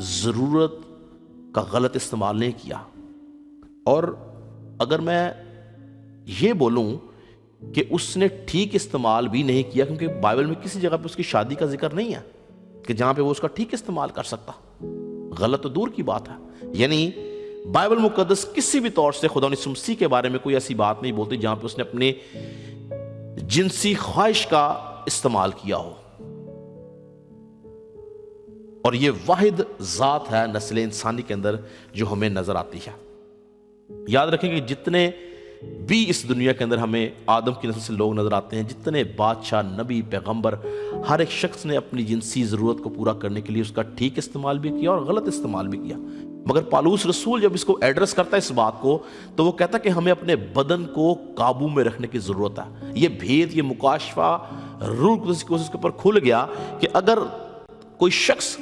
ضرورت کا غلط استعمال نہیں کیا. اور اگر میں یہ بولوں کہ اس نے ٹھیک استعمال بھی نہیں کیا، کیونکہ بائبل میں کسی جگہ پہ اس کی شادی کا ذکر نہیں ہے کہ جہاں پہ وہ اس کا ٹھیک استعمال کر سکتا. غلط تو دور کی بات ہے. یعنی بائبل مقدس کسی بھی طور سے خدا یسوع مسیح کے بارے میں کوئی ایسی بات نہیں بولتی جہاں پہ اس نے اپنے جنسی خواہش کا استعمال کیا ہو. اور یہ واحد ذات ہے نسل انسانی کے اندر جو ہمیں نظر آتی ہے. یاد رکھیں کہ جتنے بھی اس دنیا کے اندر ہمیں آدم کی نسل سے لوگ نظر آتے ہیں، جتنے بادشاہ، نبی، پیغمبر، ہر ایک شخص نے اپنی جنسی ضرورت کو پورا کرنے کے لیے اس کا ٹھیک استعمال بھی کیا اور غلط استعمال بھی کیا. مگر پالوس رسول جب اس کو ایڈریس کرتا ہے اس بات کو، تو وہ کہتا ہے کہ ہمیں اپنے بدن کو قابو میں رکھنے کی ضرورت ہے. یہ بھید، یہ مکاشفہ روح القدس کی اس کے اوپر کھل گیا کہ اگر کوئی شخص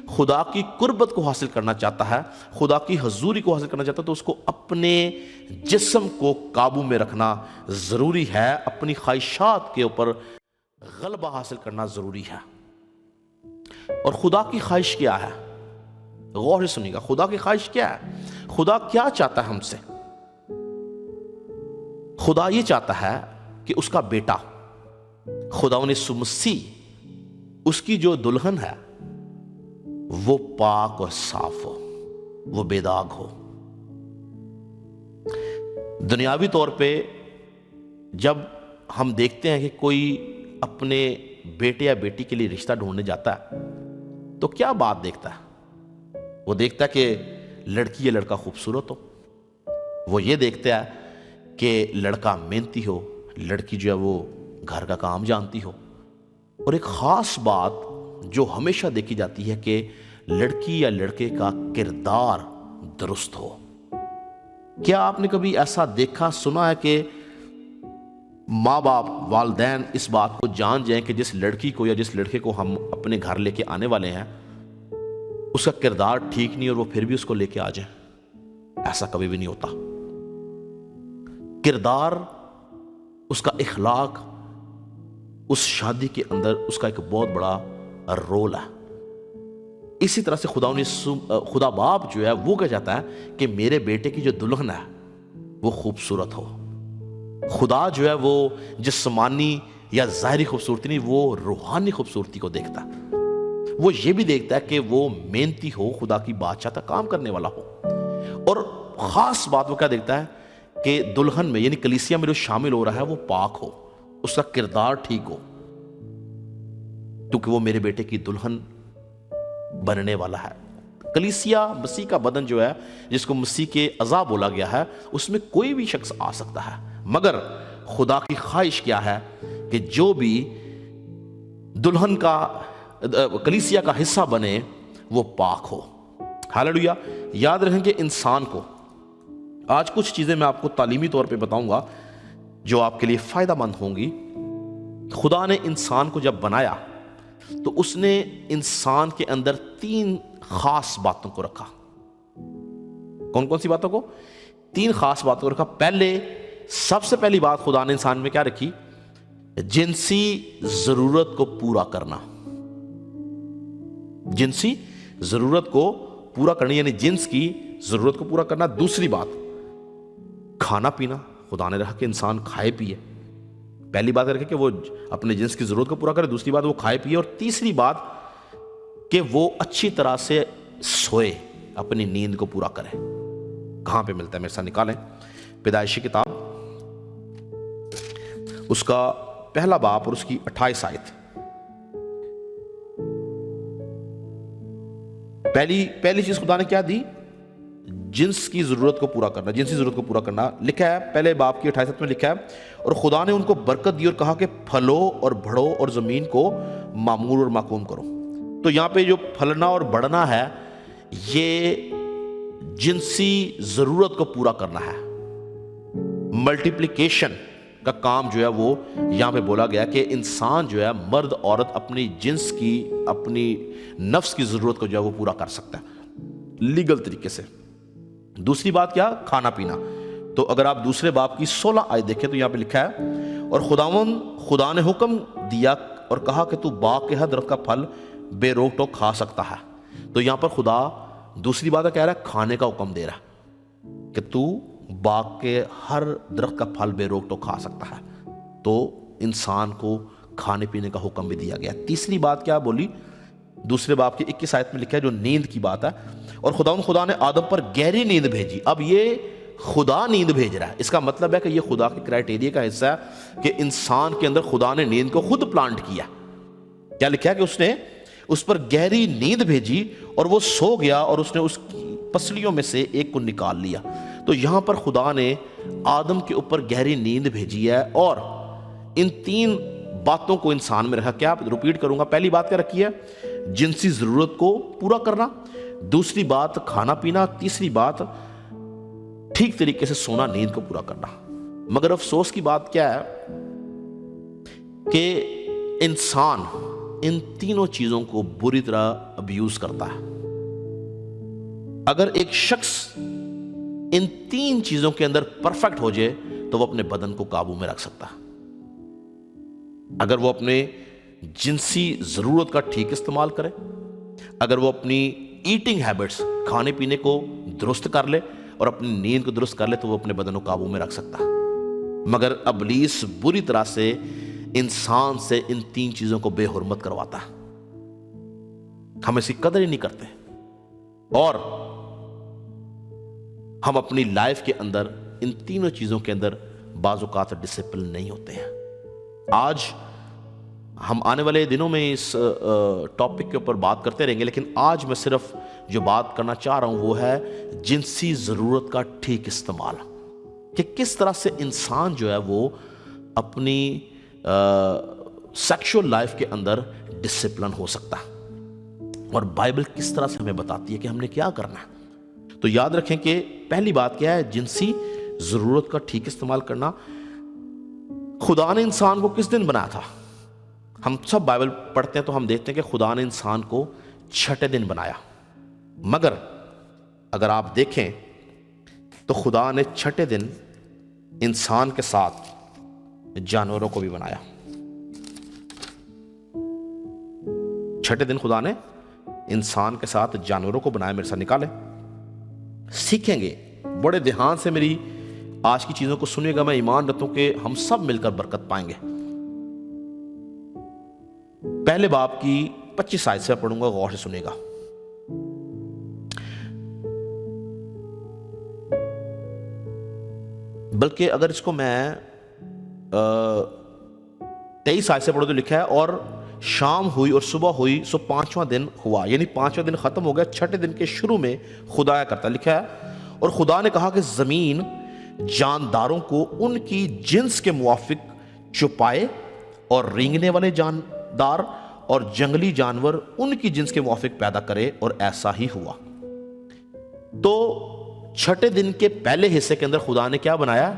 خدا کی قربت کو حاصل کرنا چاہتا ہے، خدا کی حضوری کو حاصل کرنا چاہتا ہے، تو اس کو اپنے جسم کو قابو میں رکھنا ضروری ہے. اپنی خواہشات کے اوپر غلبہ حاصل کرنا ضروری ہے. اور خدا کی خواہش کیا ہے؟ غور سے سنیے گا. خدا کی خواہش کیا ہے؟ خدا کیا چاہتا ہے ہم سے؟ خدا یہ چاہتا ہے کہ اس کا بیٹا خدا یسوع مسیح، اس کی جو دلہن ہے، وہ پاک اور صاف ہو، وہ بے داغ ہو. دنیاوی طور پہ جب ہم دیکھتے ہیں کہ کوئی اپنے بیٹے یا بیٹی کے لیے رشتہ ڈھونڈنے جاتا ہے تو کیا بات دیکھتا ہے؟ وہ دیکھتا ہے کہ لڑکی یا لڑکا خوبصورت ہو. وہ یہ دیکھتا ہے کہ لڑکا محنتی ہو، لڑکی جو ہے وہ گھر کا کام جانتی ہو. اور ایک خاص بات جو ہمیشہ دیکھی جاتی ہے کہ لڑکی یا لڑکے کا کردار درست ہو. کیا آپ نے کبھی ایسا دیکھا، سنا ہے کہ ماں باپ، والدین اس بات کو جان جائیں کہ جس لڑکی کو یا جس لڑکے کو ہم اپنے گھر لے کے آنے والے ہیں اس کا کردار ٹھیک نہیں اور وہ پھر بھی اس کو لے کے آ جائیں؟ ایسا کبھی بھی نہیں ہوتا. کردار، اس کا اخلاق اس شادی کے اندر اس کا ایک بہت بڑا رول ہے. اسی طرح سے خدا باپ جو ہے وہ کہہ جاتا ہے کہ میرے بیٹے کی جو دلہن ہے وہ خوبصورت ہو. خدا جو ہے وہ جسمانی یا ظاہری خوبصورتی نہیں، وہ روحانی خوبصورتی کو دیکھتا ہے. وہ یہ بھی دیکھتا ہے کہ وہ محنتی ہو، خدا کی بادشاہ کا کام کرنے والا ہو. اور خاص بات وہ کیا دیکھتا ہے کہ دلہن میں یعنی کلیسیا میں جو شامل ہو رہا ہے وہ پاک ہو، اس کا کردار ٹھیک ہو، کیونکہ وہ میرے بیٹے کی دلہن بننے والا ہے. کلیسیا مسیح کا بدن جو ہے، جس کو مسیح کے اعضاء بولا گیا ہے، اس میں کوئی بھی شخص آ سکتا ہے. مگر خدا کی خواہش کیا ہے کہ جو بھی دلہن کا کلیسیا کا حصہ بنے وہ پاک ہو. ہاللویا. یاد رکھیں کہ انسان کو آج کچھ چیزیں میں آپ کو تعلیمی طور پہ بتاؤں گا جو آپ کے لیے فائدہ مند ہوں گی. خدا نے انسان کو جب بنایا تو اس نے انسان کے اندر 3 خاص باتوں کو رکھا. کون کون سی باتوں کو؟ 3 خاص باتوں کو رکھا. سب سے پہلی بات خدا نے انسان میں کیا رکھی؟ جنسی ضرورت کو پورا کرنا. جنسی ضرورت کو پورا کرنا یعنی جنس کی ضرورت کو پورا کرنا. دوسری بات کھانا پینا. خدا نے رکھا کہ انسان کھائے پیے. پہلی بات رکھے کہ وہ اپنے جنس کی ضرورت کو پورا کرے، دوسری بات وہ کھائے پیے، اور تیسری بات کہ وہ اچھی طرح سے سوئے، اپنی نیند کو پورا کرے. کہاں پہ ملتا ہے؟ میرے ساتھ نکالیں پیدائشی کتاب، اس کا پہلا باب اور اس کی 28 آیت. پہلی چیز خدا نے کیا دی؟ جنس کی ضرورت کو پورا کرنا، جنسی ضرورت کو پورا کرنا. لکھا ہے پہلے باب کی 28 میں لکھا ہے، اور خدا نے ان کو برکت دی اور کہا کہ پھلو اور بڑھو اور زمین کو معمور اور محکوم کرو. تو یہاں پہ جو پھلنا اور بڑھنا ہے یہ جنسی ضرورت کو پورا کرنا ہے. ملٹیپلیکیشن کا کام جو ہے وہ یہاں پہ بولا گیا کہ انسان جو ہے، مرد عورت اپنی جنس کی، اپنی نفس کی ضرورت کو جو ہے وہ پورا کر سکتا ہے لیگل طریقے سے. دوسری بات کیا؟ کھانا پینا. تو اگر آپ دوسرے باب کی 16 آیت دیکھیں تو یہاں پہ لکھا ہے، اور خدا نے حکم دیا اور کہا کہ تو باغ کے ہر درخت کا پھل بے روک ٹوک کھا سکتا ہے. تو یہاں پر خدا دوسری بات کہہ رہا ہے، کھانے کا حکم دے رہا ہے کہ تو باغ کے ہر درخت کا پھل بے روک تو کھا سکتا ہے. تو انسان کو کھانے پینے کا حکم بھی دیا گیا. تیسری بات کیا بولی؟ دوسرے باب کی 21 آیت میں لکھا ہے جو نیند کی بات ہے، اور خدا نے آدم پر گہری نیند بھیجی. اب یہ خدا نیند بھیج رہا ہے، اس کا مطلب ہے کہ یہ خدا کے کرائٹیریا کا حصہ ہے کہ انسان کے اندر خدا نے نیند کو خود پلانٹ کیا. کیا لکھا ہے کہ اس نے اس پر گہری نیند بھیجی اور وہ سو گیا اور اس نے اس کی پسلیوں میں سے ایک کو نکال لیا. تو یہاں پر خدا نے آدم کے اوپر گہری نیند بھیجی ہے اور ان 3 باتوں کو انسان میں رکھا. کیا ریپیٹ کروں گا؟ پہلی بات کیا رکھی ہے؟ جنسی ضرورت کو پورا کرنا. دوسری بات کھانا پینا. تیسری بات ٹھیک طریقے سے سونا، نیند کو پورا کرنا. مگر افسوس کی بات کیا ہے کہ انسان ان تینوں چیزوں کو بری طرح ابیوز کرتا ہے. اگر ایک شخص ان 3 چیزوں کے اندر پرفیکٹ ہو جائے تو وہ اپنے بدن کو قابو میں رکھ سکتا ہے. اگر وہ اپنے جنسی ضرورت کا ٹھیک استعمال کرے، اگر وہ اپنی ایٹنگ ہیبٹس، کھانے پینے کو درست کر لے اور اپنی نیند کو درست کر لے تو وہ اپنے بدن کو قابو میں رکھ سکتا ہے. مگر ابلیس بری طرح سے انسان سے ان 3 چیزوں کو بے حرمت کرواتا ہے. ہم اس کی قدر ہی نہیں کرتے اور ہم اپنی لائف کے اندر ان تینوں چیزوں کے اندر بعض اوقات ڈسپلن نہیں ہوتے ہیں. آج ہم آنے والے دنوں میں اس ٹاپک کے اوپر بات کرتے رہیں گے، لیکن آج میں صرف جو بات کرنا چاہ رہا ہوں وہ ہے جنسی ضرورت کا ٹھیک استعمال، کہ کس طرح سے انسان جو ہے وہ اپنی سیکشول لائف کے اندر ڈسپلن ہو سکتا ہے، اور بائبل کس طرح سے ہمیں بتاتی ہے کہ ہم نے کیا کرنا ہے. تو یاد رکھیں کہ پہلی بات کیا ہے؟ جنسی ضرورت کا ٹھیک استعمال کرنا. خدا نے انسان کو کس دن بنایا تھا؟ ہم سب بائبل پڑھتے ہیں تو ہم دیکھتے ہیں کہ خدا نے انسان کو 6 دن بنایا. مگر اگر آپ دیکھیں تو خدا نے 6 دن انسان کے ساتھ جانوروں کو بھی بنایا. 6 دن خدا نے انسان کے ساتھ جانوروں کو بنایا. میرے ساتھ نکالیں، سیکھیں گے. بڑے دھیان سے میری آج کی چیزوں کو سنیے گا. میں ایمان رکھتا ہوں کہ ہم سب مل کر برکت پائیں گے. پہلے باب کی 25 آیت سے پڑھوں گا، غور سے سنیے گا. بلکہ اگر اس کو میں 23 آیت سے پڑھوں تو لکھا ہے اور شام ہوئی اور صبح ہوئی سو 5واں دن ہوا. یعنی 5واں دن ختم ہو گیا. 6 دن کے شروع میں خدا کرتا. لکھا ہے اور خدا نے کہا کہ زمین جانداروں کو ان کی جنس کے موافق چپائے اور رینگنے والے جاندار اور جنگلی جانور ان کی جنس کے موافق پیدا کرے، اور ایسا ہی ہوا. تو 6 دن کے پہلے حصے کے اندر خدا نے کیا بنایا؟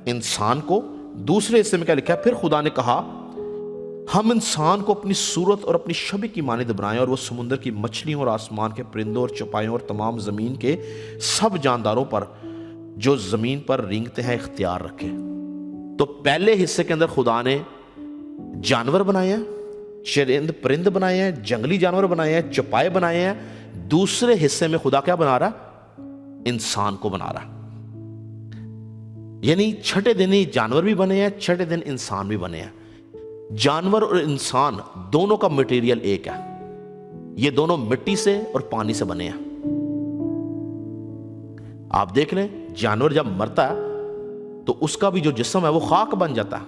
انسان کو. دوسرے حصے میں کیا لکھا ہے؟ پھر خدا نے کہا ہم انسان کو اپنی صورت اور اپنی شبیہ کی مانند بنائیں، اور وہ سمندر کی مچھلیوں اور آسمان کے پرندوں اور چوپایوں اور تمام زمین کے سب جانداروں پر جو زمین پر رینگتے ہیں اختیار رکھے. تو پہلے حصے کے اندر خدا نے جانور بنائے ہیں، چرند پرند بنائے ہیں، جنگلی جانور بنائے ہیں، چوپائے بنائے ہیں. دوسرے حصے میں خدا کیا بنا رہا؟ انسان کو بنا رہا. یعنی 6 دن ہی جانور بھی بنے ہیں، 6 دن انسان بھی بنے ہیں. جانور اور انسان دونوں کا مٹیریل ایک ہے. یہ دونوں مٹی سے اور پانی سے بنے ہیں. آپ دیکھ لیں، جانور جب مرتا ہے تو اس کا بھی جو جسم ہے وہ خاک بن جاتا ہے.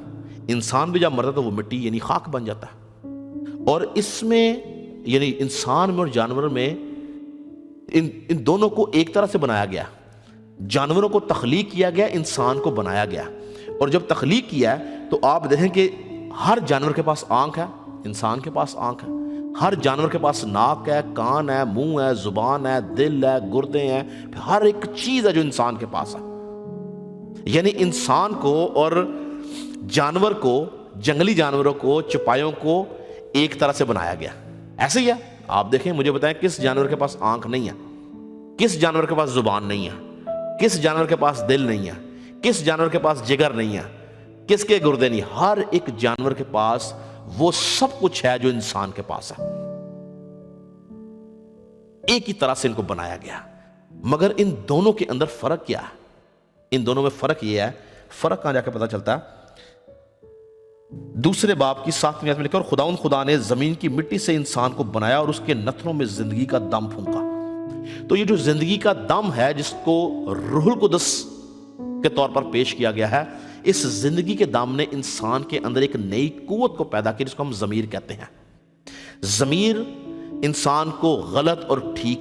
انسان بھی جب مرتا ہے تو وہ مٹی یعنی خاک بن جاتا ہے. اور اس میں یعنی انسان میں اور جانور میں ان دونوں کو ایک طرح سے بنایا گیا. جانوروں کو تخلیق کیا گیا، انسان کو بنایا گیا. اور جب تخلیق کیا ہے تو آپ دیکھیں کہ ہر جانور کے پاس آنکھ ہے، انسان کے پاس آنکھ ہے. ہر جانور کے پاس ناک ہے، کان ہے، منہ ہے، زبان ہے، دل ہے، گردے ہیں. ہر ایک چیز ہے جو انسان کے پاس ہے. یعنی انسان کو اور جانور کو، جنگلی جانوروں کو، چپایوں کو ایک طرح سے بنایا گیا. ایسے ہی ہے. آپ دیکھیں، مجھے بتائیں کس جانور کے پاس آنکھ نہیں ہے؟ کس جانور کے پاس زبان نہیں ہے؟ کس جانور کے پاس دل نہیں ہے؟ کس جانور کے پاس جگر نہیں ہے؟ کس کے گردے نہیں؟ ہر ایک جانور کے پاس وہ سب کچھ ہے جو انسان کے پاس ہے. ایک ہی طرح سے ان کو بنایا گیا، مگر ان دونوں کے اندر فرق کیا ہے؟ ان دونوں میں فرق یہ ہے، فرق کہاں جا کے پتہ چلتا ہے؟ دوسرے باب کی 7ویں آیت میں لکھا، اور خدا نے زمین کی مٹی سے انسان کو بنایا اور اس کے نتھنوں میں زندگی کا دم پھونکا۔ تو یہ جو زندگی کا دم ہے جس کو روح القدس کے طور پر پیش کیا گیا ہے، اس زندگی کے دم نے انسان کے اندر ایک نئی قوت کو پیدا کیا جس کو ہم ضمیر کہتے ہیں۔ ضمیر انسان کو غلط اور ٹھیک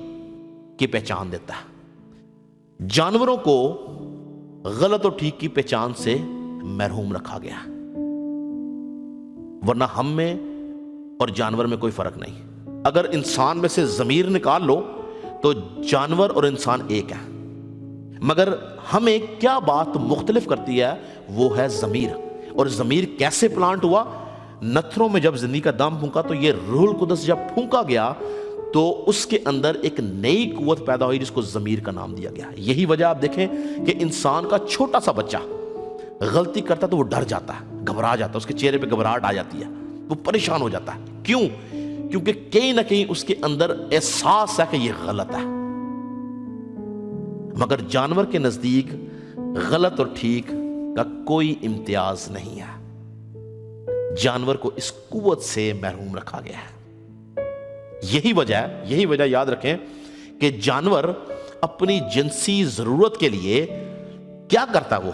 کی پہچان دیتا ہے۔ جانوروں کو غلط اور ٹھیک کی پہچان سے محروم رکھا گیا، ورنہ ہم میں اور جانور میں کوئی فرق نہیں۔ اگر انسان میں سے ضمیر نکال لو تو جانور اور انسان ایک ہے، مگر ہمیں کیا بات مختلف کرتی ہے؟ وہ ہے ضمیر۔ اور ضمیر کیسے پلانٹ ہوا؟ نتھروں میں جب زندگی کا دم پھونکا تو یہ روح القدس جب پھونکا گیا تو اس کے اندر ایک نئی قوت پیدا ہوئی جس کو ضمیر کا نام دیا گیا۔ یہی وجہ آپ دیکھیں کہ انسان کا چھوٹا سا بچہ غلطی کرتا تو وہ ڈر جاتا ہے، گھبرا جاتا ہے، اس کے چہرے پہ گھبراہٹ آ جاتی ہے، وہ پریشان ہو جاتا ہے۔ کیوں؟ کیونکہ کہیں نہ کہیں اس کے اندر احساس ہے کہ یہ غلط ہے۔ مگر جانور کے نزدیک غلط اور ٹھیک کا کوئی امتیاز نہیں ہے، جانور کو اس قوت سے محروم رکھا گیا ہے۔ یہی وجہ یاد رکھیں کہ جانور اپنی جنسی ضرورت کے لیے کیا کرتا ہے؟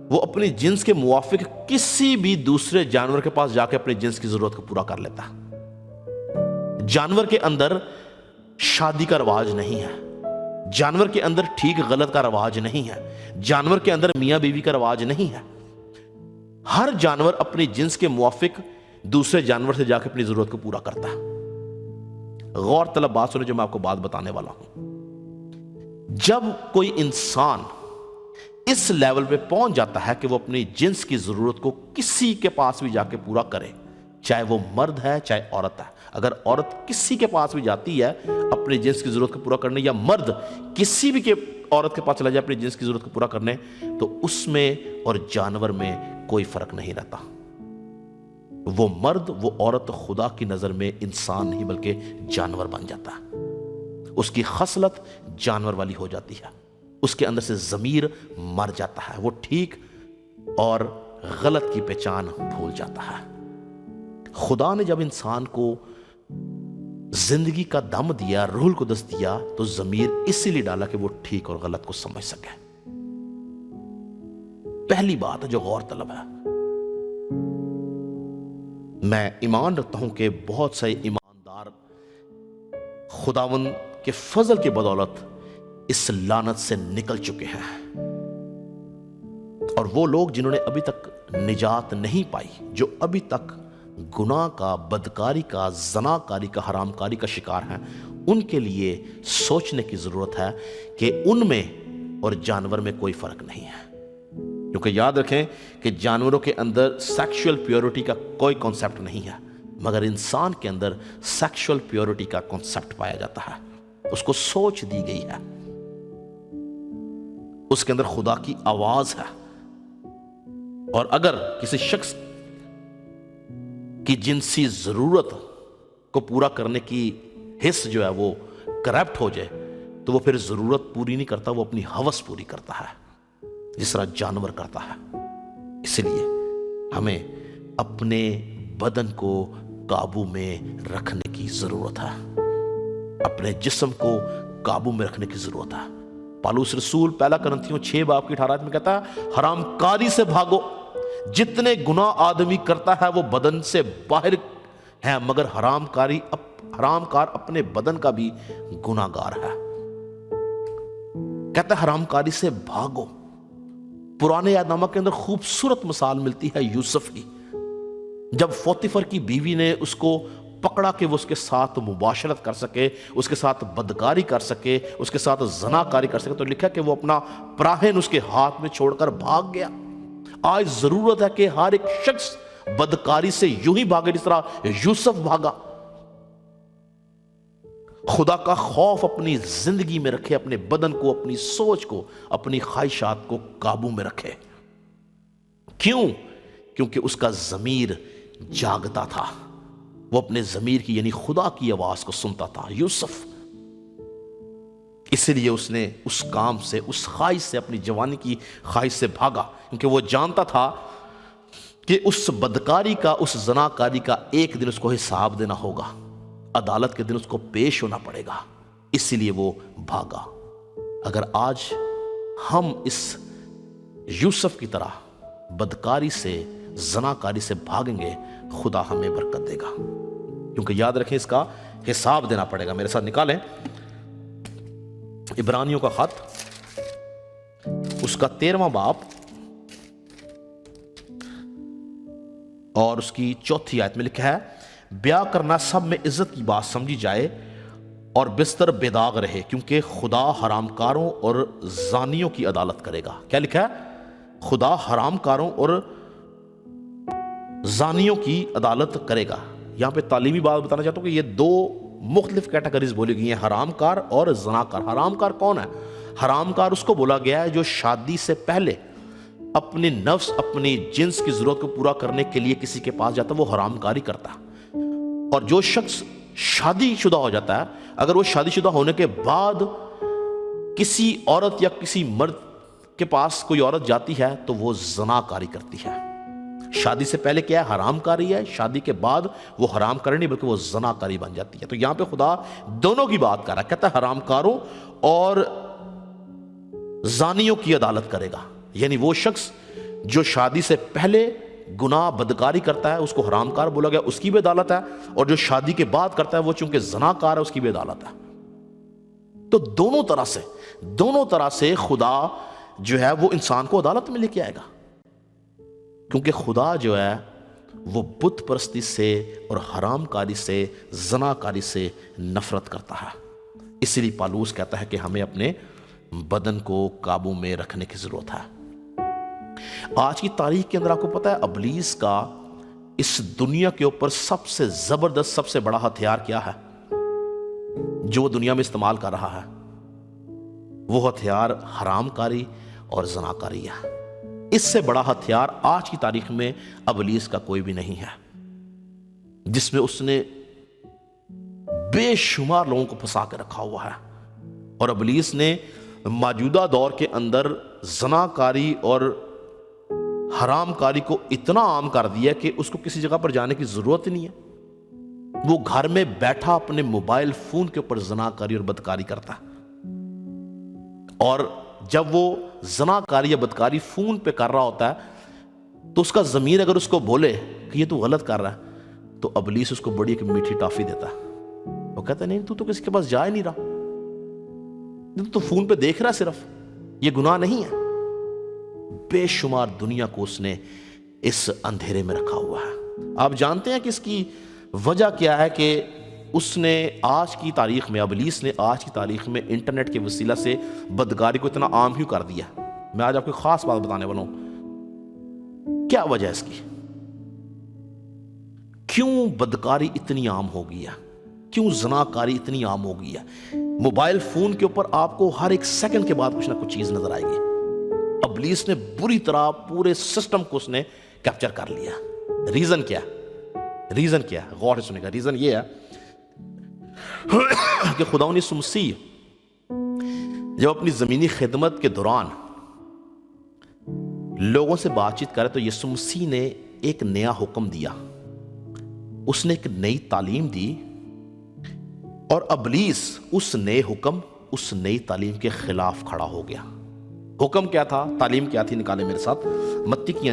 وہ اپنی جنس کے موافق کسی بھی دوسرے جانور کے پاس جا کے اپنی جنس کی ضرورت کو پورا کر لیتا ہے۔ جانور کے اندر شادی کا رواج نہیں ہے، جانور کے اندر ٹھیک غلط کا رواج نہیں ہے، جانور کے اندر میاں بیوی کا رواج نہیں ہے۔ ہر جانور اپنی جنس کے موافق دوسرے جانور سے جا کے اپنی ضرورت کو پورا کرتا ہے۔ غور طلب بات سنیں جو میں آپ کو بات بتانے والا ہوں۔ جب کوئی انسان اس لیول پہ پہنچ جاتا ہے کہ وہ اپنی جنس کی ضرورت کو کسی کے پاس بھی جا کے پورا کرے، چاہے وہ مرد ہے چاہے عورت ہے، اگر عورت کسی کے پاس بھی جاتی ہے اپنی جنس کی ضرورت کو پورا کرنے، یا مرد کسی بھی عورت کے پاس چلا جائے اپنی جنس کی ضرورت کو پورا کرنے، تو اس میں اور جانور میں کوئی فرق نہیں رہتا۔ وہ مرد وہ عورت خدا کی نظر میں انسان نہیں بلکہ جانور بن جاتا ہے، اس کی خصلت جانور والی ہو جاتی ہے، اس کے اندر سے ضمیر مر جاتا ہے، وہ ٹھیک اور غلط کی پہچان بھول جاتا ہے۔ خدا نے جب انسان کو زندگی کا دم دیا، روح القدس دیا، تو ضمیر اسی لیے ڈالا کہ وہ ٹھیک اور غلط کو سمجھ سکے۔ پہلی بات جو غور طلب ہے، میں ایمان رکھتا ہوں کہ بہت سے ایماندار خداوند کے فضل کی بدولت اس لعنت سے نکل چکے ہیں، اور وہ لوگ جنہوں نے ابھی تک نجات نہیں پائی، جو ابھی تک گناہ کا، بدکاری کا، زناکاری کا، حرام کاری کا شکار ہیں، ان کے لیے سوچنے کی ضرورت ہے کہ ان میں اور جانور میں کوئی فرق نہیں ہے۔ کیونکہ یاد رکھیں کہ جانوروں کے اندر سیکشول پیورٹی کا کوئی کانسیپٹ نہیں ہے، مگر انسان کے اندر سیکشول پیورٹی کا کانسیپٹ پایا جاتا ہے، اس کو سوچ دی گئی ہے، اس کے اندر خدا کی آواز ہے۔ اور اگر کسی شخص کی جنسی ضرورت کو پورا کرنے کی حص جو ہے وہ کرپٹ ہو جائے تو وہ پھر ضرورت پوری نہیں کرتا، وہ اپنی ہوس پوری کرتا ہے جس طرح جانور کرتا ہے۔ اس لیے ہمیں اپنے بدن کو قابو میں رکھنے کی ضرورت ہے، اپنے جسم کو قابو میں رکھنے کی ضرورت ہے۔ پالوس رسول پہلا کرنتھیوں 6 باب کی 18 میں کہتا ہے، حرام کاری سے بھاگو، جتنے گناہ آدمی کرتا ہے وہ بدن سے باہر ہیں، مگر حرام کار اپنے بدن کا بھی گناہ گار ہے۔ کہتا ہے حرام کاری سے بھاگو۔ پرانے یاد نامہ کے اندر خوبصورت مثال ملتی ہے یوسف کی، جب پوتیفر کی بیوی نے اس کو پکڑا کہ وہ اس کے ساتھ مباشرت کر سکے، اس کے ساتھ بدکاری کر سکے، اس کے ساتھ زناکاری کر سکے، تو لکھا کہ وہ اپنا پراہن اس کے ہاتھ میں چھوڑ کر بھاگ گیا۔ آج ضرورت ہے کہ ہر ایک شخص بدکاری سے یوں ہی بھاگے جس طرح یوسف بھاگا۔ خدا کا خوف اپنی زندگی میں رکھے، اپنے بدن کو، اپنی سوچ کو، اپنی خواہشات کو قابو میں رکھے۔ کیوں؟ کیونکہ اس کا ضمیر جاگتا تھا، وہ اپنے ضمیر کی یعنی خدا کی آواز کو سنتا تھا۔ یوسف اسی لیے اس نے اس کام سے، اس خواہش سے، اپنی جوانی کی خواہش سے بھاگا، کیونکہ وہ جانتا تھا کہ اس بدکاری کا، اس زناکاری کا ایک دن اس کو حساب دینا ہوگا، عدالت کے دن اس کو پیش ہونا پڑے گا، اسی لیے وہ بھاگا۔ اگر آج ہم اس یوسف کی طرح بدکاری سے، زناکاری سے بھاگیں گے، خدا ہمیں برکت دے گا، کیونکہ یاد رکھیں اس کا حساب دینا پڑے گا۔ میرے ساتھ نکالیں عبرانیوں کا خط، اس کا 13واں باب اور اس کی 4 آیت میں لکھا ہے، بیاہ کرنا سب میں عزت کی بات سمجھی جائے اور بستر بے داغ رہے، کیونکہ خدا حرام کاروں اور زانیوں کی عدالت کرے گا۔ کیا لکھا ہے؟ خدا حرام کاروں اور زانیوں کی عدالت کرے گا۔ یہاں پہ تعلیمی بات بتانا چاہتا ہوں کہ یہ 2 مختلف کیٹیگریز بولی گئی ہیں، حرام کار اور زناکار۔ حرام کار کون ہے؟ حرام کار اس کو بولا گیا ہے جو شادی سے پہلے اپنی نفس، اپنی جنس کی ضرورت کو پورا کرنے کے لیے کسی کے پاس جاتا ہے، وہ حرام کاری کرتا ہے۔ اور جو شخص شادی شدہ ہو جاتا ہے، اگر وہ شادی شدہ ہونے کے بعد کسی عورت یا کسی مرد کے پاس کوئی عورت جاتی ہے تو وہ زناکاری کرتی ہے۔ شادی سے پہلے کیا ہے؟ حرام کاری ہے، شادی کے بعد وہ حرام کاری نہیں بلکہ وہ زناکاری بن جاتی ہے۔ تو یہاں پہ خدا دونوں کی بات کر رہا ہے، کہتا ہے حرام کاروں اور زانیوں کی عدالت کرے گا، یعنی وہ شخص جو شادی سے پہلے گناہ بدکاری کرتا ہے اس کو حرام کار بولا گیا، اس کی بھی عدالت ہے، اور جو شادی کے بعد کرتا ہے وہ چونکہ زناکار ہے اس کی بھی عدالت ہے۔ تو دونوں طرح سے خدا جو ہے وہ انسان کو عدالت میں لے کے آئے گا، کیونکہ خدا جو ہے وہ بت پرستی سے اور حرام کاری سے، زناکاری سے نفرت کرتا ہے۔ اسی لیے پالوس کہتا ہے کہ ہمیں اپنے بدن کو قابو میں رکھنے کی ضرورت ہے۔ آج کی تاریخ کے اندر آپ کو پتا ہے ابلیس کا اس دنیا کے اوپر سب سے زبردست، سب سے بڑا ہتھیار کیا ہے جو وہ دنیا میں استعمال کر رہا ہے؟ وہ ہتھیار حرام کاری اور زناکاری ہے۔ اس سے بڑا ہتھیار آج کی تاریخ میں ابلیس کا کوئی بھی نہیں ہے، جس میں اس نے بے شمار لوگوں کو پھنسا کے رکھا ہوا ہے۔ اور ابلیس نے موجودہ دور کے اندر زناکاری اور حرام کاری کو اتنا عام کر دیا کہ اس کو کسی جگہ پر جانے کی ضرورت ہی نہیں ہے، وہ گھر میں بیٹھا اپنے موبائل فون کے اوپر زناکاری اور بدکاری کرتا ہے۔ اور جب وہ زناکاری یا بدکاری فون پہ کر رہا ہوتا ہے تو اس کا ضمیر اگر اس کو بولے کہ یہ تو غلط کر رہا ہے تو ابلیس اس کو بڑی ایک میٹھی ٹافی دیتا ہے، وہ کہتا ہے نہیں تو کسی کے پاس جا ہی نہیں رہا، تو فون پہ دیکھ رہا ہے، صرف یہ گناہ نہیں ہے۔ بے شمار دنیا کو اس نے اس اندھیرے میں رکھا ہوا ہے۔ آپ جانتے ہیں کہ اس کی وجہ کیا ہے کہ اس نے آج کی تاریخ میں، ابلیس نے آج کی تاریخ میں انٹرنیٹ کے وسیلہ سے بدکاری کو اتنا عام کیوں کر دیا؟ میں آج آپ کو خاص بات بتانے والا ہوں، کیا وجہ ہے اس کی؟ کیوں بدکاری اتنی عام ہو گئی ہے؟ کیوں زناکاری اتنی عام ہو گئی ہے؟ موبائل فون کے اوپر آپ کو ہر ایک سیکنڈ کے بعد کچھ نہ کچھ چیز نظر آئے گی۔ ابلیس نے بری طرح پورے سسٹم کو اس نے کیپچر کر لیا۔ ریزن کیا؟ غور سے سنیں گا۔ ریزن یہ ہے کہ خداوند یسوع مسیح جب اپنی زمینی خدمت کے دوران لوگوں سے بات چیت کرے تو یسوع مسیح نے ایک نیا حکم دیا، اس نے ایک نئی تعلیم دی، اور ابلیس اس نئے حکم، اس نئی تعلیم کے خلاف کھڑا ہو گیا۔ حکم کیا تھا؟ تعلیم کیا تھی؟ نکالے میرے ساتھ متی کی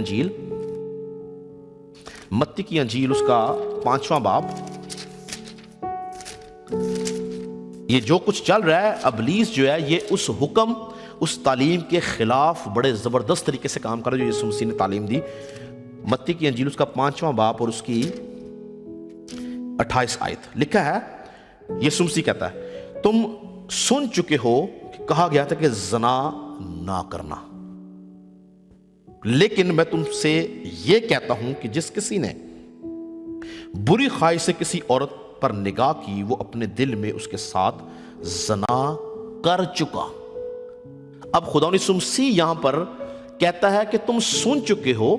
انجیل اس کا 5واں باب۔ یہ جو کچھ چل رہا ہے، ابلیس جو ہے یہ اس حکم، اس تعلیم کے خلاف بڑے زبردست طریقے سے کام کر رہا ہے جو یسوع مسیح نے تعلیم دی۔ متی کی انجیل اس کا 5واں باب اور اس کی 28 آیت لکھا ہے، یسوع مسیح کہتا ہے تم سن چکے ہو کہ کہا گیا تھا کہ زنا نہ کرنا، لیکن میں تم سے یہ کہتا ہوں کہ جس کسی نے بری خواہش سے کسی عورت پر نگاہ کی وہ اپنے دل میں اس کے ساتھ زنا کر چکا۔ اب خدا یسوع مسیح یہاں پر کہتا ہے کہ تم سن چکے ہو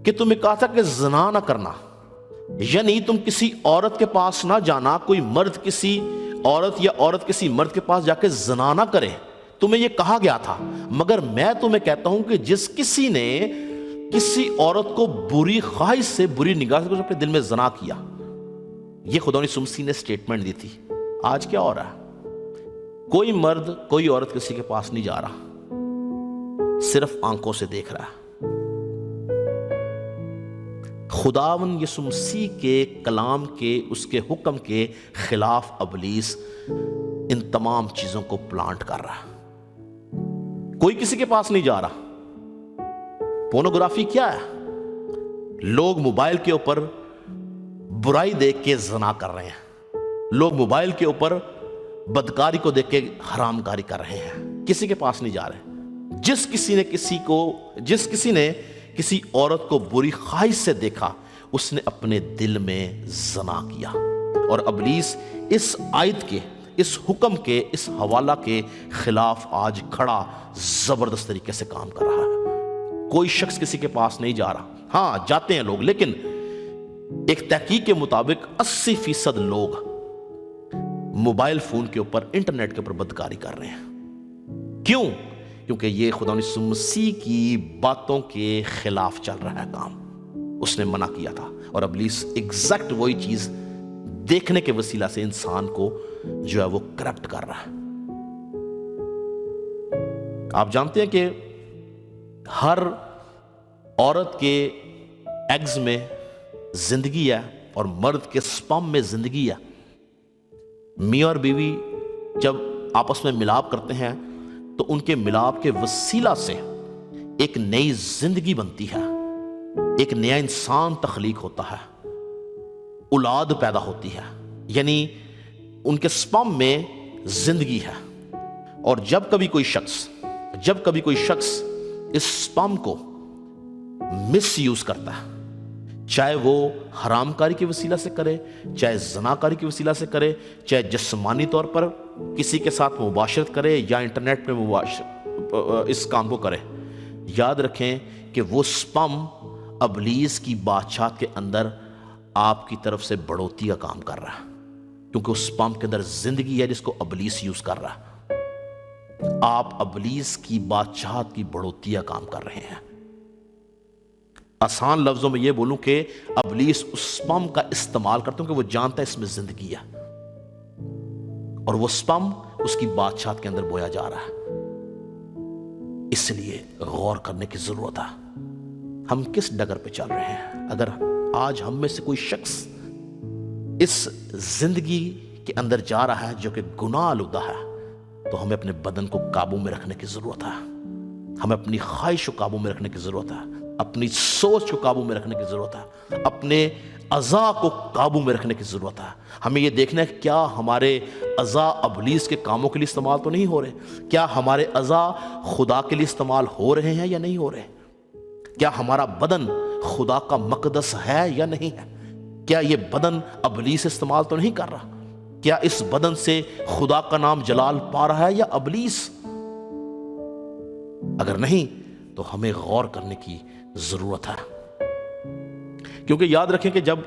کہ تمہیں کہا تھا کہ زنا نہ کرنا، یعنی تم کسی عورت کے پاس نہ جانا، کوئی مرد کسی عورت یا عورت کسی مرد کے پاس جا کے زنا نہ کرے، تمہیں یہ کہا گیا تھا، مگر میں تمہیں کہتا ہوں کہ جس کسی نے کسی عورت کو بری خواہش سے، بری نگاہ سے اپنے دل میں زنا کیا۔ یہ خدا نے مسیح نے سٹیٹمنٹ دی تھی۔ آج کیا ہو رہا ہے؟ کوئی مرد کوئی عورت کسی کے پاس نہیں جا رہا، صرف آنکھوں سے دیکھ رہا ہے۔ خداوند یسوع مسیح کے کلام کے، اس کے حکم کے خلاف ابلیس ان تمام چیزوں کو پلانٹ کر رہا ہے۔ کوئی کسی کے پاس نہیں جا رہا۔ پورنوگرافی کیا ہے؟ لوگ موبائل کے اوپر برائی دیکھ کے زنا کر رہے ہیں، لوگ موبائل کے اوپر بدکاری کو دیکھ کے حرام کاری کر رہے ہیں، کسی کے پاس نہیں جا رہے۔ جس کسی نے کسی عورت کو بری خواہش سے دیکھا، اس نے اپنے دل میں زنا کیا۔ اور ابلیس اس آیت کے، اس حکم کے، اس حوالہ کے خلاف آج کھڑا زبردست طریقے سے کام کر رہا ہے۔ کوئی شخص کسی کے پاس نہیں جا رہا۔ ہاں جاتے ہیں لوگ، لیکن ایک تحقیق کے مطابق 80% لوگ موبائل فون کے اوپر، انٹرنیٹ کے اوپر بدکاری کر رہے ہیں۔ کیوں؟ کیونکہ یہ خدا یسوع مسیح کی باتوں کے خلاف چل رہا ہے کام۔ اس نے منع کیا تھا، اور ابلیس ایگزیکٹ وہی چیز دیکھنے کے وسیلہ سے انسان کو جو ہے وہ کرپٹ کر رہا ہے۔ آپ جانتے ہیں کہ ہر عورت کے ایگز میں زندگی ہے اور مرد کے سپرم میں زندگی ہے۔ میاں اور بیوی جب آپس میں ملاپ کرتے ہیں تو ان کے ملاپ کے وسیلہ سے ایک نئی زندگی بنتی ہے، ایک نیا انسان تخلیق ہوتا ہے، اولاد پیدا ہوتی ہے، یعنی ان کے سپرم میں زندگی ہے۔ اور جب کبھی کوئی شخص اس سپرم کو مس یوز کرتا ہے، چاہے وہ حرام کاری کے وسیلہ سے کرے، چاہے زنا کاری کے وسیلہ سے کرے، چاہے جسمانی طور پر کسی کے ساتھ مباشرت کرے یا انٹرنیٹ پہ اس کام کو کرے، یاد رکھیں کہ وہ سپرم ابلیس کی بادشاہت کے اندر آپ کی طرف سے بڑھوتی کا کام کر رہا ہے، کیونکہ اس سپرم کے اندر زندگی ہے جس کو ابلیس یوز کر رہا ہے۔ آپ ابلیس کی بادشاہت کی بڑھوتی کا کام کر رہے ہیں۔ آسان لفظوں میں یہ بولوں کہ ابلیس اس سپرم کا استعمال کرتا ہوں کہ وہ جانتا ہے اس میں زندگی ہے، اور وہ سپرم اس کی بادشاہت کے اندر بویا جا رہا ہے۔ اس لیے غور کرنے کی ضرورت ہے، ہم کس ڈگر پہ چل رہے ہیں۔ اگر آج ہم میں سے کوئی شخص اس زندگی کے اندر جا رہا ہے جو کہ گناہ آلودہ ہے، تو ہمیں اپنے بدن کو قابو میں رکھنے کی ضرورت ہے، ہمیں اپنی خواہش کو قابو میں رکھنے کی ضرورت ہے، اپنی سوچ کو قابو میں رکھنے کی ضرورت ہے، اپنے اعضاء کو قابو میں رکھنے کی ضرورت ہے۔ ہمیں یہ دیکھنا ہے کیا ہمارے اعضاء ابلیس کے کاموں کے لیے استعمال تو نہیں ہو رہے، کیا ہمارے اعضاء خدا کے لیے استعمال ہو رہے ہیں یا نہیں ہو رہے، کیا ہمارا بدن خدا کا مقدس ہے یا نہیں ہے، کیا یہ بدن ابلیس استعمال تو نہیں کر رہا، کیا اس بدن سے خدا کا نام جلال پا رہا ہے یا ابلیس؟ اگر نہیں تو ہمیں غور کرنے کی ضرورت ہے، کیونکہ یاد رکھیں کہ جب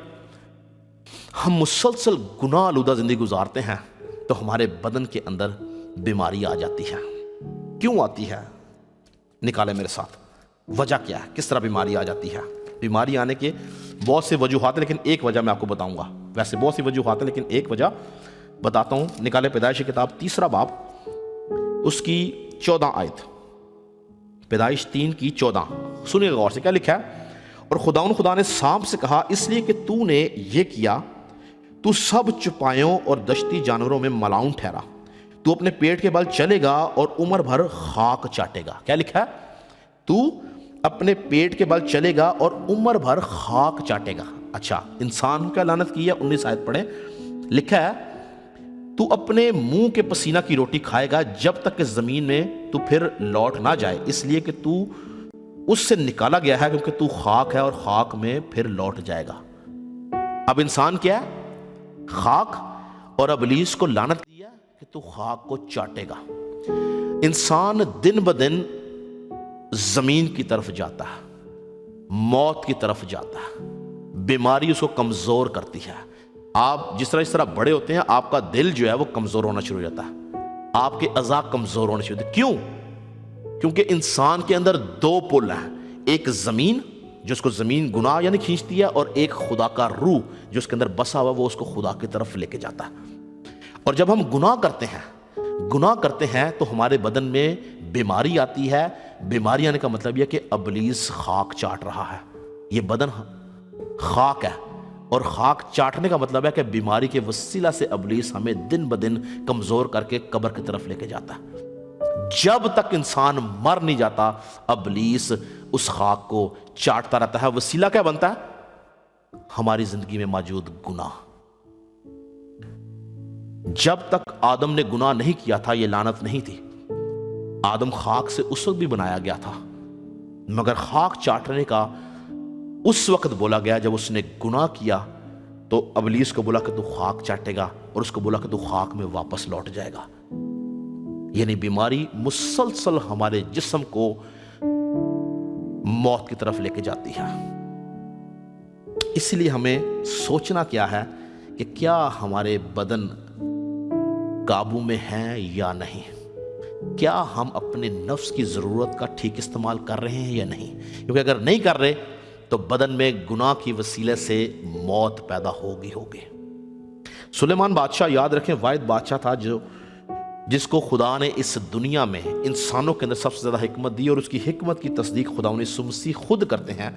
ہم مسلسل گناہ آلودہ زندگی گزارتے ہیں تو ہمارے بدن کے اندر بیماری آ جاتی ہے۔ کیوں آتی ہے؟ نکالے میرے ساتھ، وجہ کیا ہے، کس طرح بیماری آ جاتی ہے؟ بیماری آنے کے بہت سے وجوہات ہیں، لیکن ایک وجہ میں آپ کو بتاؤں گا۔ ویسے بہت سی وجوہات ہیں لیکن ایک وجہ بتاتا ہوں۔ نکالے پیدائش کی کتاب 3 باب اس کی 14 آیت، پیدائش 3 کی 14، سنیے غور سے کیا لکھا ہے۔ اور خدا نے سانپ سے کہا، اس لیے کہ تو نے یہ کیا، تو سب چپایوں اور دشتی جانوروں میں ملاؤن ٹھہرا، تو اپنے پیٹ کے بل چلے گا اور عمر بھر خاک چاٹے گا۔ کیا لکھا ہے؟ تو اپنے پیٹ کے بل چلے گا اور عمر بھر خاک چاٹے گا۔ اچھا، انسان کا لعنت کی ہے، 19 آیت پڑھیں، لکھا ہے تو اپنے منہ کے پسینہ کی روٹی کھائے گا جب تک کہ زمین میں تو پھر لوٹ نہ جائے، اس لیے کہ تو اس سے نکالا گیا ہے، کیونکہ تو خاک ہے اور خاک میں پھر لوٹ جائے گا۔ اب انسان کیا ہے؟ خاک، اور ابلیس کو لعنت دیا کہ تو خاک کو چاٹے گا۔ انسان دن بدن زمین کی طرف جاتا ہے، موت کی طرف جاتا ہے، بیماری اس کو کمزور کرتی ہے، آپ جس طرح بڑے ہوتے ہیں آپ کا دل جو ہے وہ کمزور ہونا شروع ہو جاتا ہے، آپ کے اعضاء کمزور ہونے شروع ہوتے ہیں۔ کیوں؟ کیونکہ انسان کے اندر دو پل ہیں، ایک زمین جو اس کو زمین گناہ یعنی کھینچتی ہے، اور ایک خدا کا روح جو اس کے اندر بسا ہوا وہ اس کو خدا کی طرف لے کے جاتا ہے۔ اور جب ہم گناہ کرتے ہیں تو ہمارے بدن میں بیماری آتی ہے۔ بیماری آنے کا مطلب یہ کہ ابلیس خاک چاٹ رہا ہے، یہ بدن خاک ہے، اور خاک چاٹنے کا مطلب ہے کہ بیماری کے وسیلہ سے ابلیس ہمیں دن بدن کمزور کر کے قبر کی طرف لے کے جاتا ہے۔ جب تک انسان مر نہیں جاتا ابلیس اس خاک کو چاٹتا رہتا ہے۔ وسیلہ کیا بنتا ہے؟ ہماری زندگی میں موجود گناہ۔ جب تک آدم نے گناہ نہیں کیا تھا یہ لعنت نہیں تھی۔ آدم خاک سے اس وقت بھی بنایا گیا تھا، مگر خاک چاٹنے کا اس وقت بولا گیا جب اس نے گناہ کیا، تو ابلیس کو بولا کہ تو خاک چاٹے گا، اور اس کو بولا کہ تو خاک میں واپس لوٹ جائے گا۔ یعنی بیماری مسلسل ہمارے جسم کو موت کی طرف لے کے جاتی ہے۔ اس لیے ہمیں سوچنا کیا ہے کہ کیا ہمارے بدن قابو میں ہیں یا نہیں؟ کیا ہم اپنے نفس کی ضرورت کا ٹھیک استعمال کر رہے ہیں یا نہیں؟ کیونکہ اگر نہیں کر رہے تو بدن میں گناہ کی وسیلے سے موت پیدا ہوگی۔ سلیمان بادشاہ یاد رکھیں واحد بادشاہ تھا جس کو خدا نے اس دنیا میں انسانوں کے اندر سب سے زیادہ حکمت دی، اور اس کی حکمت کی تصدیق خدا یسوع مسیح خود کرتے ہیں۔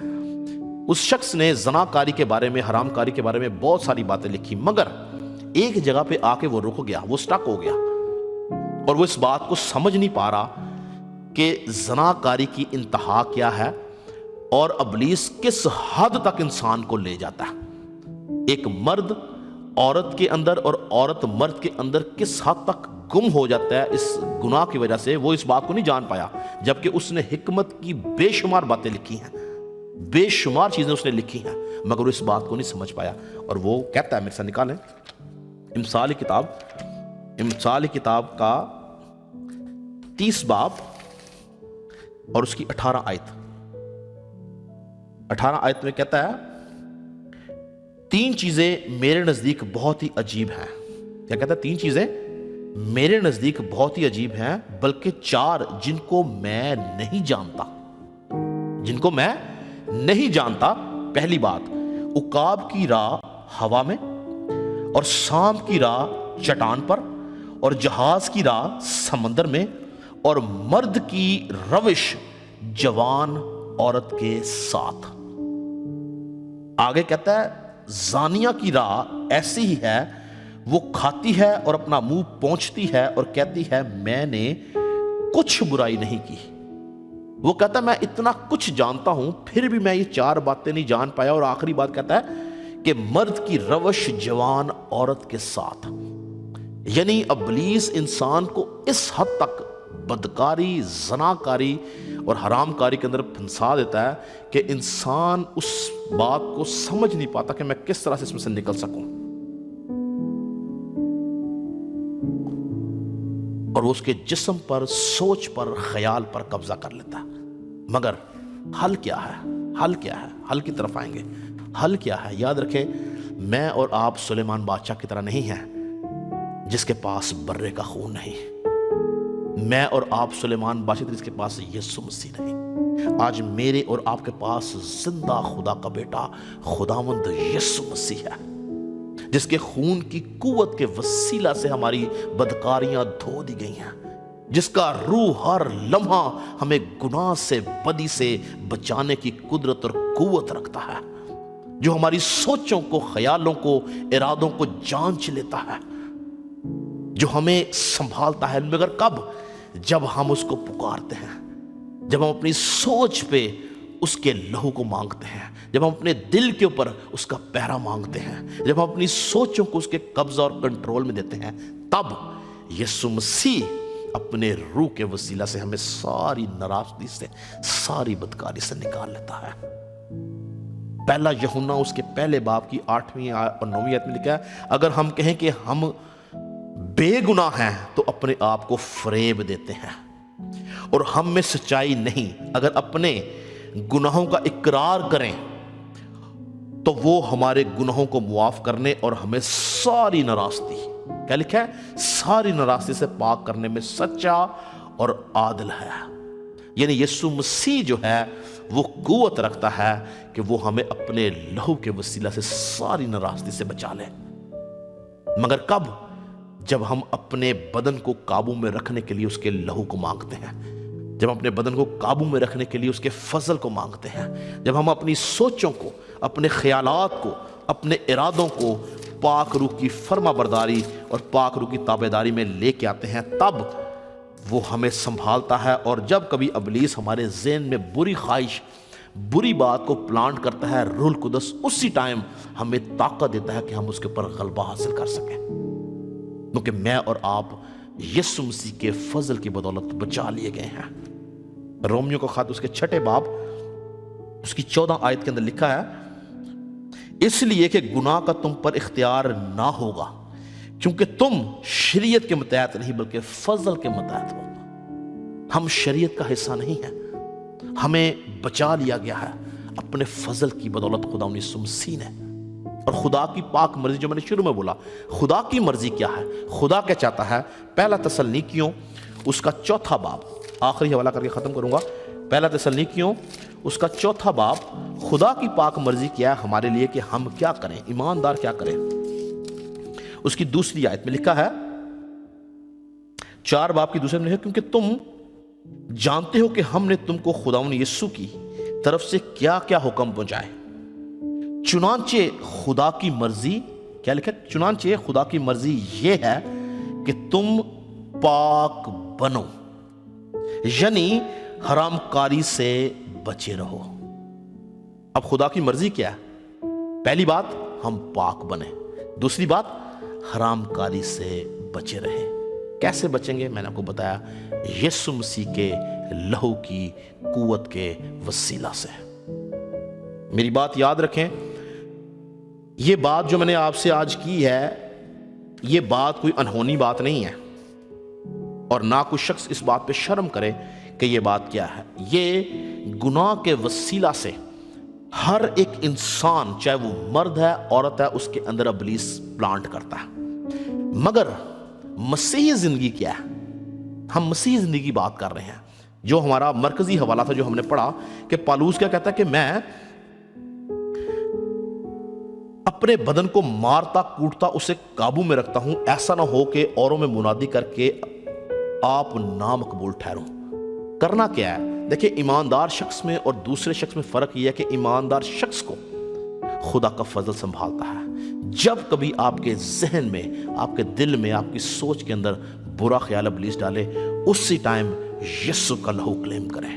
اس شخص نے زناکاری کے بارے میں، حرام کاری کے بارے میں بہت ساری باتیں لکھی، مگر ایک جگہ پہ آ کے وہ رک گیا، وہ سٹک ہو گیا، اور وہ اس بات کو سمجھ نہیں پا رہا کہ زناکاری کی انتہا کیا ہے اور ابلیس کس حد تک انسان کو لے جاتا ہے۔ ایک مرد عورت کے اندر اور عورت مرد کے اندر کس حد تک گم ہو جاتا ہے اس گناہ کی وجہ سے، وہ اس بات کو نہیں جان پایا، جبکہ اس نے حکمت کی بے شمار باتیں لکھی ہیں، بے شمار چیزیں اس نے لکھی ہیں، مگر وہ اس بات کو نہیں سمجھ پایا۔ اور وہ کہتا ہے، میرے ساتھ نکالیں امثال کتاب کا 30 باب اور اس کی 18 آیت میں کہتا ہے، 3 چیزیں میرے نزدیک بہت ہی عجیب ہیں۔ کیا کہتا ہے؟ 3 چیزیں میرے نزدیک بہت ہی عجیب ہیں، بلکہ 4 جن کو میں نہیں جانتا۔ پہلی بات، عقاب کی راہ ہوا میں، اور سانپ کی راہ چٹان پر، اور جہاز کی راہ سمندر میں، اور مرد کی روش جوان عورت کے ساتھ۔ آگے کہتا ہے، زانیہ کی راہ ایسی ہی ہے، وہ کھاتی ہے اور اپنا منہ پونچھتی ہے اور کہتی ہے میں نے کچھ برائی نہیں کی۔ وہ کہتا ہے میں اتنا کچھ جانتا ہوں پھر بھی میں یہ 4 باتیں نہیں جان پایا۔ اور آخری بات کہتا ہے کہ مرد کی روش جوان عورت کے ساتھ، یعنی ابلیس انسان کو اس حد تک بدکاری، زناکاری اور حرام کاری کے اندر پھنسا دیتا ہے کہ انسان اس بات کو سمجھ نہیں پاتا کہ میں کس طرح سے اس میں سے نکل سکوں، اور وہ اس کے جسم پر، سوچ پر، خیال پر قبضہ کر لیتا ہے۔ مگر حل کیا ہے؟ حل کی طرف آئیں گے۔ حل کیا ہے؟ یاد رکھیں، میں اور آپ سلیمان بادشاہ کی طرح نہیں ہیں جس کے پاس برے کا خون نہیں۔ میں اور آپ سلیمان بادشاہ جس کے پاس یسوع مسیح نہیں۔ آج میرے اور آپ کے پاس زندہ خدا کا بیٹا خداوند یسوع مسیح ہے، جس کے خون کی قوت کے وسیلہ سے ہماری بدکاریاں دھو دی گئی ہیں، جس کا روح ہر لمحہ ہمیں گناہ سے، بدی سے بچانے کی قدرت اور قوت رکھتا ہے، جو ہماری سوچوں کو، خیالوں کو، ارادوں کو جانچ لیتا ہے، جو ہمیں سنبھالتا ہے، مگر کب؟ جب ہم اس کو پکارتے ہیں، جب ہم اپنی سوچ پہ اس کے لہو کو مانگتے ہیں، جب ہم اپنے دل کے اوپر اس کا پہرا مانگتے ہیں، جب ہم اپنی سوچوں کو اس کے قبضہ اور کنٹرول میں دیتے ہیں، تب یسوع مسیح اپنے روح کے وسیلہ سے ہمیں ساری ناراضگی سے، ساری بدکاری سے نکال لیتا ہے۔ پہلا یوحنا اس کے پہلے باب کی 8ویں اور 9ویں آیت میں لکھا ہے، اگر ہم کہیں کہ ہم بے گناہ ہیں تو اپنے آپ کو فریب دیتے ہیں اور ہم میں سچائی نہیں۔ اگر اپنے گناہوں کا اقرار کریں تو وہ ہمارے گناہوں کو معاف کرنے اور ہمیں ساری ناراستی، کیا لکھا ہے، ساری ناراستی سے پاک کرنے میں سچا اور عادل ہے۔ یعنی یسوع مسیح جو ہے وہ قوت رکھتا ہے کہ وہ ہمیں اپنے لہو کے وسیلہ سے ساری ناراستی سے بچا لے، مگر کب؟ جب ہم اپنے بدن کو قابو میں رکھنے کے لیے اس کے لہو کو مانگتے ہیں، جب ہم اپنے بدن کو قابو میں رکھنے کے لیے اس کے فضل کو مانگتے ہیں، جب ہم اپنی سوچوں کو، اپنے خیالات کو، اپنے ارادوں کو پاک روح کی فرما برداری اور پاک روح کی تابعداری میں لے کے آتے ہیں، تب وہ ہمیں سنبھالتا ہے۔ اور جب کبھی ابلیس ہمارے ذہن میں بری خواہش، بری بات کو پلانٹ کرتا ہے، روح القدس اسی ٹائم ہمیں طاقت دیتا ہے کہ ہم اس کے اوپر غلبہ حاصل کر سکیں، کیونکہ میں اور آپ یسوع مسیح کے فضل کی بدولت بچا لیے گئے ہیں۔ رومیو کا خط اس کے 6 باب اس کی 14 آیت کے اندر لکھا ہے، اس لیے کہ گناہ کا تم پر اختیار نہ ہوگا، کیونکہ تم شریعت کے متحد نہیں بلکہ فضل کے متحد ہو۔ ہم شریعت کا حصہ نہیں ہیں، ہمیں بچا لیا گیا ہے اپنے فضل کی بدولت خدا یسوع مسیح نے۔ اور خدا کی پاک مرضی، جو میں نے شروع میں بولا، خدا کی مرضی کیا ہے، خدا کیا چاہتا ہے؟ پہلا تسلنیکیوں اس کا 4 باب، آخری حوالہ کر کے ختم کروں گا۔ پہلا تسلنیکیوں اس کا 4 باب، خدا کی پاک مرضی کیا ہے ہمارے لیے کہ ہم کیا کریں، ایماندار کیا کریں۔ اس کی 2 آیت میں لکھا ہے، 4 باب کی 2 میں لکھا، کیونکہ تم جانتے ہو کہ ہم نے تم کو خداوند یسوع کی طرف سے کیا کیا حکم پہنچائے، چنانچہ خدا کی مرضی، کیا لکھا ہے؟ چنانچہ خدا کی مرضی یہ ہے کہ تم پاک بنو، یعنی حرام کاری سے بچے رہو۔ اب خدا کی مرضی کیا ہے؟ پہلی بات، ہم پاک بنیں، دوسری بات، حرام کاری سے بچے رہیں۔ کیسے بچیں گے؟ میں نے آپ کو بتایا، یسوع مسیح کے لہو کی قوت کے وسیلہ سے۔ میری بات یاد رکھیں، یہ بات جو میں نے آپ سے آج کی ہے، یہ بات کوئی انہونی بات نہیں ہے، اور نہ کوئی شخص اس بات پہ شرم کرے کہ یہ بات کیا ہے۔ یہ گناہ کے وسیلہ سے ہر ایک انسان، چاہے وہ مرد ہے عورت ہے، اس کے اندر ابلیس پلانٹ کرتا ہے۔ مگر مسیحی زندگی کیا ہے؟ ہم مسیحی زندگی کی بات کر رہے ہیں، جو ہمارا مرکزی حوالہ تھا جو ہم نے پڑھا کہ پالوس کیا کہتا ہے کہ میں اپنے بدن کو مارتا کوٹتا اسے قابو میں رکھتا ہوں، ایسا نہ ہو کہ اوروں میں منادی کر کے آپ نامقبول ٹھہرو۔ کرنا کیا ہے؟ دیکھیں، ایماندار شخص میں اور دوسرے شخص میں فرق یہ ہے کہ ایماندار شخص کو خدا کا فضل سنبھالتا ہے۔ جب کبھی آپ کے ذہن میں، آپ کے دل میں، آپ کی سوچ کے اندر برا خیال ابلیس ڈالے، اسی ٹائم یسوع کا لہو کلیم کریں،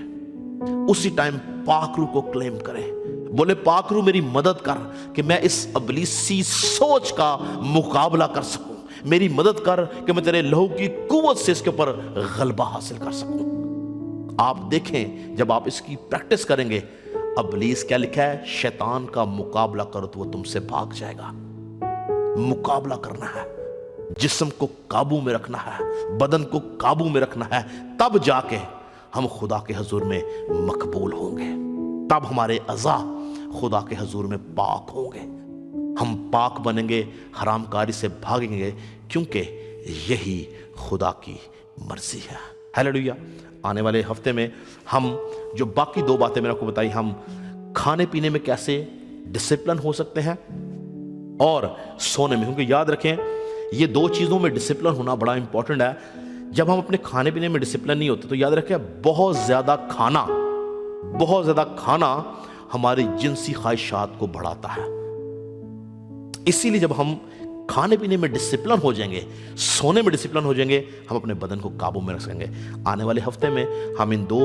اسی ٹائم پاک روح کو کلیم کریں، بولے پاک روح میری مدد کر کہ میں اس ابلیسی سوچ کا مقابلہ کر سکوں، میری مدد کر کہ میں تیرے لہو کی قوت سے اس کے اوپر غلبہ حاصل کر سکوں۔ آپ دیکھیں، جب آپ اس کی پریکٹس کریں گے، ابلیس کیا لکھا ہے؟ شیطان کا مقابلہ کرو تو وہ تم سے بھاگ جائے گا۔ مقابلہ کرنا ہے، جسم کو قابو میں رکھنا ہے، بدن کو قابو میں رکھنا ہے، تب جا کے ہم خدا کے حضور میں مقبول ہوں گے، تب ہمارے اعضاء خدا کے حضور میں پاک ہوں گے، ہم پاک بنیں گے، حرام کاری سے بھاگیں گے، کیونکہ یہی خدا کی مرضی ہے۔ ہیلیلویا۔ آنے والے ہفتے میں ہم جو باقی 2 باتیں میں نے آپ کو بتائی، ہم کھانے پینے میں کیسے ڈسپلن ہو سکتے ہیں اور سونے میں، کیونکہ یاد رکھیں یہ 2 چیزوں میں ڈسپلن ہونا بڑا امپورٹنٹ ہے۔ جب ہم اپنے کھانے پینے میں ڈسپلن نہیں ہوتے تو یاد رکھیں بہت زیادہ کھانا ہماری جنسی خواہشات کو بڑھاتا ہے۔ اسی لیے جب ہم کھانے پینے میں ڈسپلن ہو جائیں گے، سونے میں ڈسپلن ہو جائیں گے، ہم اپنے بدن کو قابو میں رکھ سکیں گے۔ آنے والے ہفتے میں ہم ان 2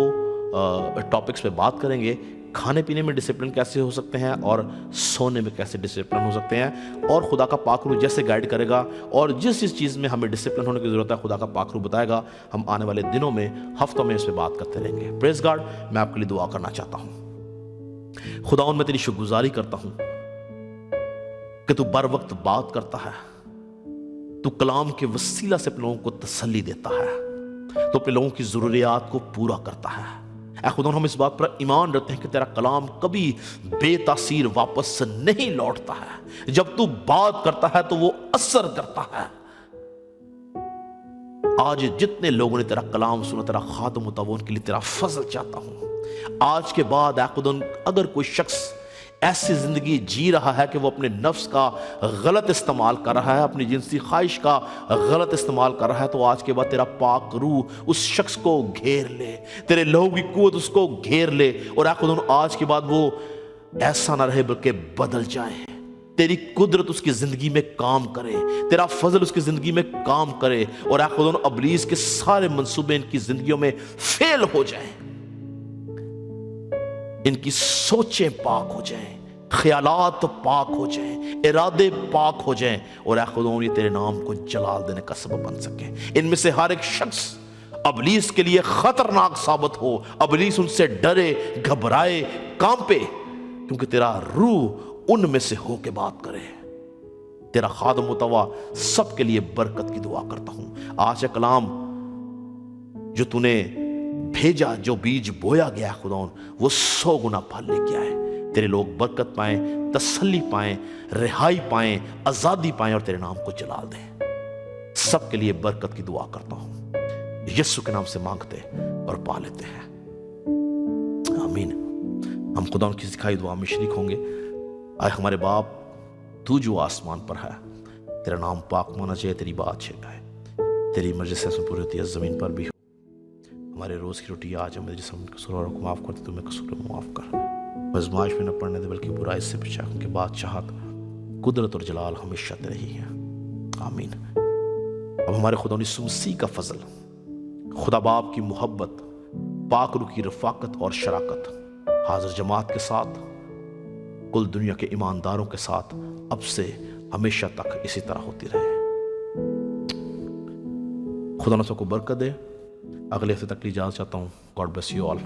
ٹاپکس پہ بات کریں گے، کھانے پینے میں ڈسپلن کیسے ہو سکتے ہیں اور سونے میں کیسے ڈسپلن ہو سکتے ہیں، اور خدا کا پاک روح جیسے گائیڈ کرے گا اور جس چیز میں ہمیں ڈسپلن ہونے کی ضرورت ہے خدا کا پاک روح بتائے گا۔ ہم آنے والے دنوں میں، ہفتوں میں اس پہ بات کرتے رہیں گے۔ پریز گاڈ۔ میں آپ کے لیے دعا کرنا چاہتا ہوں۔ خداوند، میں تیری شکر گزاری کرتا ہوں کہ تو بر وقت بات کرتا ہے، تو کلام کے وسیلہ سے اپنے لوگوں کو تسلی دیتا ہے، تو اپنے لوگوں کی ضروریات کو پورا کرتا ہے۔ اے خدا ہم اس بات پر ایمان رکھتے ہیں کہ تیرا کلام کبھی بے تاثیر واپس نہیں لوٹتا ہے، جب تو بات کرتا ہے تو وہ اثر کرتا ہے۔ آج جتنے لوگوں نے تیرا کلام سنا، تیرا خادم ہوتا، وہ ان کے لیے تیرا فضل چاہتا ہوں۔ آج کے بعد اے خدا اگر کوئی شخص ایسی زندگی جی رہا ہے کہ وہ اپنے نفس کا غلط استعمال کر رہا ہے، اپنی جنسی خواہش کا غلط استعمال کر رہا ہے، تو آج کے بعد تیرا پاک روح اس شخص کو گھیر لے، تیرے لہو کی قوت اس کو گھیر لے، اور اے خدا آج کے بعد وہ ایسا نہ رہے بلکہ بدل جائے، تیری قدرت اس کی زندگی میں کام کرے، تیرا فضل اس کی زندگی میں کام کرے، اور اے خدا ابلیس کے سارے منصوبے ان کی زندگیوں میں فیل ہو جائیں، ان کی سوچیں پاک ہو جائیں، خیالات پاک ہو جائیں، ارادے پاک ہو جائیں، اور اے خدا یہ تیرے نام کو جلال دینے کا سبب بن سکے۔ ان میں سے ہر ایک شخص ابلیس کے لیے خطرناک ثابت ہو، ابلیس ان سے ڈرے، گھبرائے، کانپے، کیونکہ تیرا روح ان میں سے ہو کے بات کرے۔ تیرا خادم متوا سب کے لیے برکت کی دعا کرتا ہوں۔ آج کلام جو تو نے بھیجا، جو بیج بویا گیا خدا وہ 100 گنا پھل لے کے آئے، تیرے لوگ برکت پائیں، تسلی پائیں، رہائی پائیں، آزادی پائیں، اور تیرے نام کو جلال دیں۔ سب کے لیے برکت کی دعا کرتا ہوں، یسوع کے نام سے مانگتے اور پا لیتے ہیں، آمین۔ ہم خدا ان کی سکھائی دعا میں شریک ہوں گے۔ آئے ہمارے باپ، تو جو آسمان پر ہے، تیرا نام پاک مانا جائے، تیری بات ہے، تیری مرضی سے پوری ہوتی ہے، زمین پر بھی ہو۔ ہمارے روز کی روٹی آج ہمیں جسم قصور کو معاف کرتے، تمہیں قصور کو معاف کر، آزمائش میں نہ پڑنے دے بلکہ برائی سے بچا، کیونکہ بادشاہت، قدرت اور جلال ہمیشہ تیرے ہی ہے، آمین۔ اب ہمارے خدا یسوع مسیح کا فضل، خدا باپ کی محبت، پاک روح کی رفاقت اور شراکت حاضر جماعت کے ساتھ، کل دنیا کے ایمانداروں کے ساتھ اب سے ہمیشہ تک اسی طرح ہوتی رہے۔ خدا نہ سب کو برکت دے۔ اگلے ہفتے تک کی اجازت چاہتا ہوں۔ God bless you all.